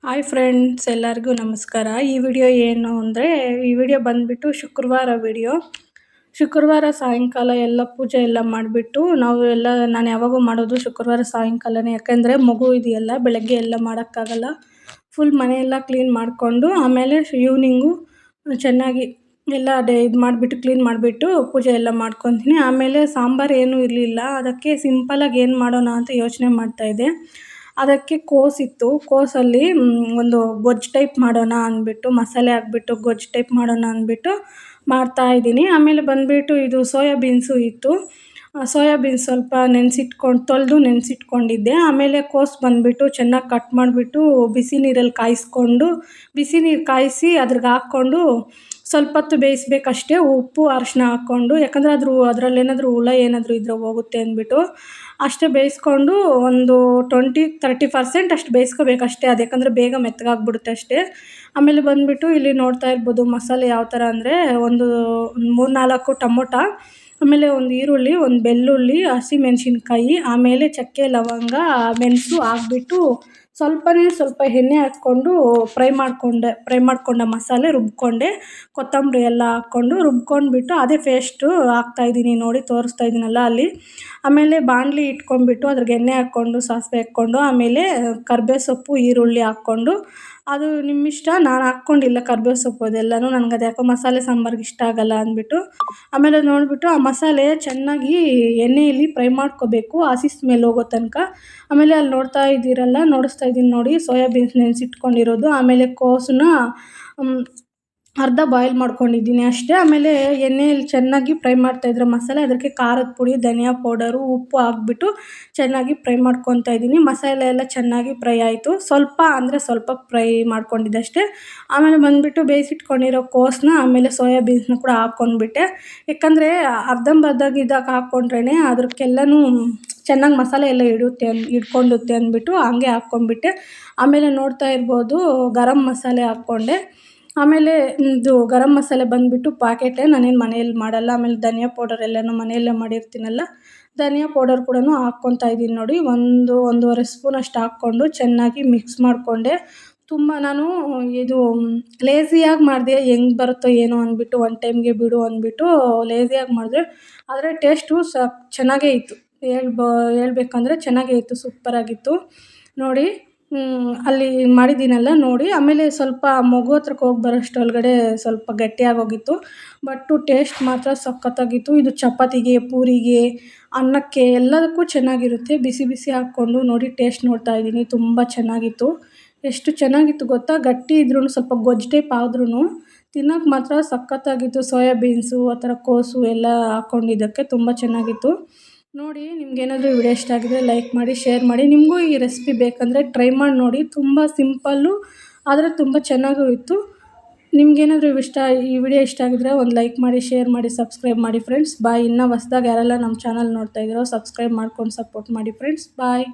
Hi friends, ಎಲ್ಲರಿಗೂ ನಮಸ್ಕಾರ. ಈ ವಿಡಿಯೋ ಏನು ಅಂದರೆ, ಈ ವಿಡಿಯೋ ಬಂದುಬಿಟ್ಟು ಶುಕ್ರವಾರ ಸಾಯಂಕಾಲ ಎಲ್ಲ ಪೂಜೆ ಎಲ್ಲ ಮಾಡಿಬಿಟ್ಟು ನಾನು ಯಾವಾಗೂ ಮಾಡೋದು ಶುಕ್ರವಾರ ಸಾಯಂಕಾಲನೇ. ಯಾಕೆಂದರೆ ಮಗು ಇದೆಯಲ್ಲ, ಬೆಳಗ್ಗೆ ಎಲ್ಲ ಮಾಡೋಕ್ಕಾಗಲ್ಲ. ಫುಲ್ ಮನೆಯೆಲ್ಲ ಕ್ಲೀನ್ ಮಾಡಿಕೊಂಡು ಆಮೇಲೆ ಈವ್ನಿಂಗು ಚೆನ್ನಾಗಿ ಎಲ್ಲ ಇದು ಮಾಡಿಬಿಟ್ಟು ಕ್ಲೀನ್ ಮಾಡಿಬಿಟ್ಟು ಪೂಜೆ ಎಲ್ಲ ಮಾಡ್ಕೊತೀನಿ. ಆಮೇಲೆ ಸಾಂಬಾರು ಏನೂ ಇರಲಿಲ್ಲ, ಅದಕ್ಕೆ ಸಿಂಪಲಾಗಿ ಏನು ಮಾಡೋಣ ಅಂತ ಯೋಚನೆ ಮಾಡ್ತಾಯಿದ್ದೆ. ಅದಕ್ಕೆ ಕೋಸಿತ್ತು, ಕೋಸಲ್ಲಿ ಒಂದು ಗೊಜ್ಜು ಟೈಪ್ ಮಾಡೋಣ ಅಂದ್ಬಿಟ್ಟು, ಮಸಾಲೆ ಹಾಕ್ಬಿಟ್ಟು ಗೊಜ್ಜು ಟೈಪ್ ಮಾಡೋಣ ಅಂದ್ಬಿಟ್ಟು ಮಾಡ್ತಾಯಿದ್ದೀನಿ. ಆಮೇಲೆ ಬಂದುಬಿಟ್ಟು ಇದು ಸೋಯಾಬೀನ್ಸು ಇತ್ತು. ಸೋಯಾಬೀನ್ಸ್ ಸ್ವಲ್ಪ ತೊಳೆದು ನೆನೆಸಿಟ್ಕೊಂಡಿದ್ದೆ. ಆಮೇಲೆ ಕೋಸು ಬಂದುಬಿಟ್ಟು ಚೆನ್ನಾಗಿ ಕಟ್ ಮಾಡಿಬಿಟ್ಟು ಬಿಸಿ ನೀರಲ್ಲಿ ಬಿಸಿ ನೀರು ಕಾಯಿಸಿ ಅದ್ರಾಗೆ ಹಾಕ್ಕೊಂಡು ಸ್ವಲ್ಪ ಹೊತ್ತು ಬೇಯಿಸ್ಬೇಕಷ್ಟೇ, ಉಪ್ಪು ಅರಿಶಿನ ಹಾಕ್ಕೊಂಡು. ಯಾಕಂದರೆ ಅದರಲ್ಲೇನಾದರೂ ಹುಳ ಏನಾದರೂ ಇದ್ದರೆ ಹೋಗುತ್ತೆ ಅಂದ್ಬಿಟ್ಟು ಅಷ್ಟೇ ಬೇಯಿಸ್ಕೊಂಡು ಒಂದು 20-30% ಅಷ್ಟು ಬೇಯಿಸ್ಕೋಬೇಕಷ್ಟೇ. ಅದು ಯಾಕಂದರೆ ಬೇಗ ಮೆತ್ತಗಾಗ್ಬಿಡುತ್ತೆ ಅಷ್ಟೇ. ಆಮೇಲೆ ಬಂದುಬಿಟ್ಟು ಇಲ್ಲಿ ನೋಡ್ತಾ ಇರ್ಬೋದು ಮಸಾಲೆ ಯಾವ ಥರ ಅಂದರೆ, ಒಂದು 3-4 ಟೊಮೊಟೊ, ಆಮೇಲೆ ಒಂದು ಈರುಳ್ಳಿ, ಒಂದು ಬೆಳ್ಳುಳ್ಳಿ, ಹಸಿಮೆಣ್ಸಿನ್ಕಾಯಿ, ಆಮೇಲೆ ಚಕ್ಕೆ ಲವಂಗ ಮೆಣಸು ಹಾಕ್ಬಿಟ್ಟು ಸ್ವಲ್ಪ ಎಣ್ಣೆ ಹಾಕ್ಕೊಂಡು ಫ್ರೈ ಮಾಡ್ಕೊಂಡ ಮಸಾಲೆ ರುಬ್ಕೊಂಡೆ. ಕೊತ್ತಂಬರಿ ಎಲ್ಲ ಹಾಕ್ಕೊಂಡು ರುಬ್ಕೊಂಡ್ಬಿಟ್ಟು ಅದೇ ಪೇಸ್ಟು ಹಾಕ್ತಾಯಿದ್ದೀನಿ ನೋಡಿ, ತೋರಿಸ್ತಾ ಇದ್ದೀನಲ್ಲ ಅಲ್ಲಿ. ಆಮೇಲೆ ಬಾಣಲಿ ಇಟ್ಕೊಂಡ್ಬಿಟ್ಟು ಅದ್ರಾಗೆ ಎಣ್ಣೆ ಹಾಕ್ಕೊಂಡು ಸಾಸಿವೆ ಹಾಕ್ಕೊಂಡು ಆಮೇಲೆ ಕರ್ಬೇವು ಸೊಪ್ಪು, ಈರುಳ್ಳಿ ಹಾಕ್ಕೊಂಡು, ಅದು ನಿಮ್ಮಿಷ್ಟ. ನಾನು ಹಾಕ್ಕೊಂಡಿಲ್ಲ ಕರ್ಬೇವು ಸೊಪ್ಪು ಅದೆಲ್ಲನೂ, ನನಗೆ ಅದು ಯಾಕೋ ಮಸಾಲೆ ಸಾಂಬಾರಿಗೆ ಇಷ್ಟ ಆಗಲ್ಲ ಅಂದ್ಬಿಟ್ಟು. ಆಮೇಲೆ ನೋಡಿಬಿಟ್ಟು ಆ ಮಸಾಲೆ ಚೆನ್ನಾಗಿ ಎಣ್ಣೆಯಲ್ಲಿ ಫ್ರೈ ಮಾಡ್ಕೋಬೇಕು, ಹಸಿ ಸ್ಮೆಲ್ ಹೋಗೋ ತನಕ. ಆಮೇಲೆ ಅಲ್ಲಿ ನೋಡಿಸ್ತಾ ಇದ್ದೀನಿ ನೋಡಿ, ಸೋಯಾಬೀನ್ಸ್ ನೆನೆಸಿಟ್ಕೊಂಡಿರೋದು. ಆಮೇಲೆ ಕೋಸನ್ನ ಅರ್ಧ ಬಾಯ್ಲ್ ಮಾಡ್ಕೊಂಡಿದ್ದೀನಿ ಅಷ್ಟೇ. ಆಮೇಲೆ ಎಣ್ಣೆಯಲ್ಲಿ ಚೆನ್ನಾಗಿ ಫ್ರೈ ಮಾಡ್ತಾಯಿದ್ರೆ ಮಸಾಲೆ, ಅದಕ್ಕೆ ಖಾರದ ಪುಡಿ, ಧನಿಯಾ ಪೌಡರು, ಉಪ್ಪು ಹಾಕ್ಬಿಟ್ಟು ಚೆನ್ನಾಗಿ ಫ್ರೈ ಮಾಡ್ಕೊತಾ ಇದ್ದೀನಿ. ಮಸಾಲೆ ಎಲ್ಲ ಚೆನ್ನಾಗಿ ಫ್ರೈ ಆಯಿತು, ಸ್ವಲ್ಪ ಫ್ರೈ ಮಾಡ್ಕೊಂಡಿದ್ದೆ ಅಷ್ಟೇ. ಆಮೇಲೆ ಬಂದುಬಿಟ್ಟು ಬೇಯಿಸಿಟ್ಕೊಂಡಿರೋ ಕೋಸನ್ನ ಆಮೇಲೆ ಸೋಯಾಬೀನ್ಸ್ನ ಕೂಡ ಹಾಕ್ಕೊಂಡ್ಬಿಟ್ಟೆ. ಯಾಕಂದರೆ ಅರ್ಧಂಬರ್ಧ ಹಾಕ್ಕೊಂಡ್ರೇ ಅದಕ್ಕೆಲ್ಲನೂ ಚೆನ್ನಾಗಿ ಮಸಾಲೆ ಎಲ್ಲ ಹಿಡ್ಕೊಳ್ಳುತ್ತೆ ಅಂದ್ಬಿಟ್ಟು ಹಂಗೆ ಹಾಕ್ಕೊಂಡ್ಬಿಟ್ಟೆ. ಆಮೇಲೆ ನೋಡ್ತಾ ಇರ್ಬೋದು ಗರಂ ಮಸಾಲೆ ಹಾಕ್ಕೊಂಡೆ. ಆಮೇಲೆ ಇದು ಗರಂ ಮಸಾಲೆ ಬಂದುಬಿಟ್ಟು ಪ್ಯಾಕೆಟೇ, ನಾನೇನು ಮನೆಯಲ್ಲಿ ಮಾಡಲ್ಲ. ಆಮೇಲೆ ಧನಿಯಾ ಪೌಡರ್ ಎಲ್ಲನೂ ಮನೆಯಲ್ಲೇ ಮಾಡಿರ್ತೀನಲ್ಲ, ಧನಿಯಾ ಪೌಡರ್ ಕೂಡ ಹಾಕ್ಕೊತಾ ಇದ್ದೀನಿ ನೋಡಿ. 1-1.5 ಸ್ಪೂನ್ ಅಷ್ಟು ಹಾಕ್ಕೊಂಡು ಚೆನ್ನಾಗಿ ಮಿಕ್ಸ್ ಮಾಡಿಕೊಂಡೆ. ನಾನು ಇದು ಲೇಸಿಯಾಗಿ ಮಾಡಿದೆ, ಹೆಂಗೆ ಬರುತ್ತೋ ಏನೋ ಅಂದ್ಬಿಟ್ಟು, ಒನ್ ಟೈಮ್ಗೆ ಬಿಡು ಅಂದ್ಬಿಟ್ಟು ಲೇಸಿಯಾಗಿ ಮಾಡಿದೆ. ಆದರೆ ಟೇಸ್ಟು ಚೆನ್ನಾಗೇ ಇತ್ತು, ಹೇಳ್ಬೇಕಂದ್ರೆ ಚೆನ್ನಾಗೇ ಇತ್ತು, ಸೂಪರಾಗಿತ್ತು ನೋಡಿ. ಅಲ್ಲಿ ಮಾಡಿದ್ದೀನಲ್ಲ ನೋಡಿ. ಆಮೇಲೆ ಸ್ವಲ್ಪ ಮಗು ಹತ್ರಕ್ಕೆ ಹೋಗಿ ಬರೋಷ್ಟರೊಳಗಡೆ ಸ್ವಲ್ಪ ಗಟ್ಟಿಯಾಗೋಗಿತ್ತು, ಬಟ್ಟು ಟೇಸ್ಟ್ ಮಾತ್ರ ಸಖತ್ತಾಗಿತ್ತು. ಇದು ಚಪಾತಿಗೆ, ಪೂರಿಗೆ, ಅನ್ನಕ್ಕೆ ಎಲ್ಲದಕ್ಕೂ ಚೆನ್ನಾಗಿರುತ್ತೆ. ಬಿಸಿ ಬಿಸಿ ಹಾಕ್ಕೊಂಡು ನೋಡಿ ಟೇಸ್ಟ್ ನೋಡ್ತಾ ಇದ್ದೀನಿ, ತುಂಬ ಚೆನ್ನಾಗಿತ್ತು. ಎಷ್ಟು ಚೆನ್ನಾಗಿತ್ತು ಗೊತ್ತಾ, ಗಟ್ಟಿ ಇದ್ರೂ ಸ್ವಲ್ಪ ಗೊಜ್ಜು ಟೈಪ್ ಆದ್ರೂ ತಿನ್ನೋಕೆ ಮಾತ್ರ ಸಖತ್ತಾಗಿತ್ತು. ಸೋಯಾಬೀನ್ಸು ಆ ಥರ ಕೋಸು ಎಲ್ಲ ಹಾಕ್ಕೊಂಡಿದ್ದಕ್ಕೆ ತುಂಬ ಚೆನ್ನಾಗಿತ್ತು ನೋಡಿ. ನಿಮ್ಗೇನಾದರೂ ವಿಡಿಯೋ ಇಷ್ಟ ಆಗಿದ್ರೆ ಲೈಕ್ ಮಾಡಿ, ಶೇರ್ ಮಾಡಿ. ನಿಮಗೂ ಈ ರೆಸಿಪಿ ಬೇಕಂದರೆ ಟ್ರೈ ಮಾಡಿ ನೋಡಿ, ತುಂಬ ಸಿಂಪಲ್ಲು ಆದರೆ ತುಂಬ ಚೆನ್ನಾಗೂ ಇತ್ತು. ನಿಮ್ಗೇನಾದರೂ ಈ ವಿಡಿಯೋ ಇಷ್ಟ ಆಗಿದ್ರೆ ಒಂದು ಲೈಕ್ ಮಾಡಿ, ಶೇರ್ ಮಾಡಿ, ಸಬ್ಸ್ಕ್ರೈಬ್ ಮಾಡಿ ಫ್ರೆಂಡ್ಸ್. ಬಾಯ್. ಇನ್ನೂ ಹೊಸ್ದಾಗಿ ಯಾರೆಲ್ಲ ನಮ್ಮ ಚಾನಲ್ ನೋಡ್ತಾ ಇದ್ದೀರೋ ಸಬ್ಸ್ಕ್ರೈಬ್ ಮಾಡ್ಕೊಂಡು ಸಪೋರ್ಟ್ ಮಾಡಿ ಫ್ರೆಂಡ್ಸ್. ಬಾಯ್.